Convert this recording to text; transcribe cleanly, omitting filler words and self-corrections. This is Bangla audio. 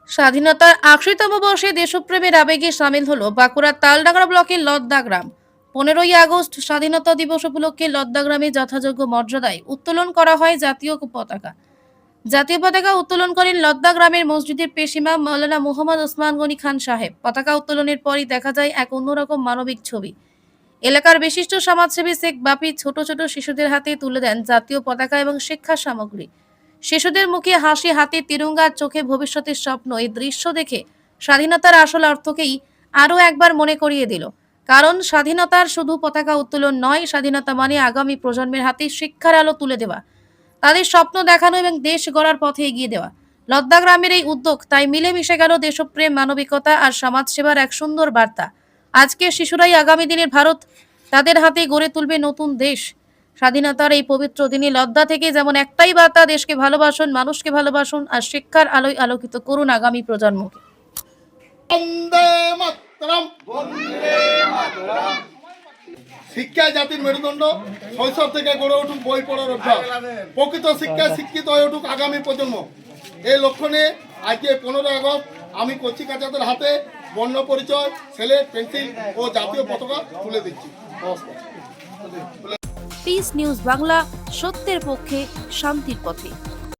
স্বাধীনতার ৮০তম বর্ষে দেশপ্রেমের আবেগে সামিল হলো বাঁকুড়ার তালডাংরা ব্লকের লদ্দা গ্রাম। 15ই আগস্ট স্বাধীনতা দিবস উপলক্ষে লদ্দা গ্রামে যথাযোগ্য মর্যাদায় উত্তোলন করা হয় জাতীয় পতাকা। জাতীয় পতাকা উত্তোলন করেন লদ্দা গ্রামের মসজিদের পেশিমা মাওলানা মুহাম্মদ ওসমান গনি খান সাহেব। পতাকা উত্তোলনের পরই দেখা যায় এক অন্যরকম মানবিক ছবি। এলাকার বিশিষ্ট সমাজসেবী শেখ বাপি ছোট ছোট শিশুদের হাতে তুলে দেন জাতীয় পতাকা এবং শিক্ষা সামগ্রী। শিশুদের মুখে হাসি, হাতে তিরঙ্গা, চোখে ভবিষ্যতের স্বপ্ন। এই দৃশ্য দেখে স্বাধীনতার আসল অর্থকেই আরও একবার মনে করিয়ে দিল। কারণ স্বাধীনতার শুধু পতাকা উত্তোলন নয়, স্বাধীনতা মানে আগামী প্রজন্মের হাতে শিক্ষার আলো তুলে দেওয়া, তাদের স্বপ্ন দেখানো এবং দেশ গড়ার পথে এগিয়ে দেওয়া। লদ্দা গ্রামের এই উদ্যোগ তাই মিলেমিশে গেল দেশপ্রেম, মানবিকতা আর সমাজসেবার এক সুন্দর বার্তা। আজকের শিশুরাই আগামী দিনের ভারত, তাদের হাতে গড়ে তুলবে নতুন দেশ। স্বাধীনতার এই পবিত্র দিনে লদ্দা থেকে যেমন একটাই বার্তা, দেশকে ভালোবাসুন, মানুষকে ভালোবাসুন আর শিক্ষার আলোয় আলোকিত করুন আগামী প্রজন্মকে। বন্দে মাতরম, বন্দে মাতরম। শিক্ষা জাতির মেরুদণ্ড। শৈশব থেকে গড়ে উঠুক বই পড়ার অভ্যাস, প্রকৃত শিক্ষায় শিক্ষিত হয়ে উঠুক আগামী প্রজন্ম। এই লক্ষ্য নিয়ে আজকে 15 আগস্ট আমি কচি কাচাদের হাতে বর্ণ পরিচয়, স্লেট, পেন্সিল ও জাতীয় পতাকা তুলে দিচ্ছি। নমস্কার। পিস নিউজ বাংলা, সত্যের পক্ষে, শান্তির পথে।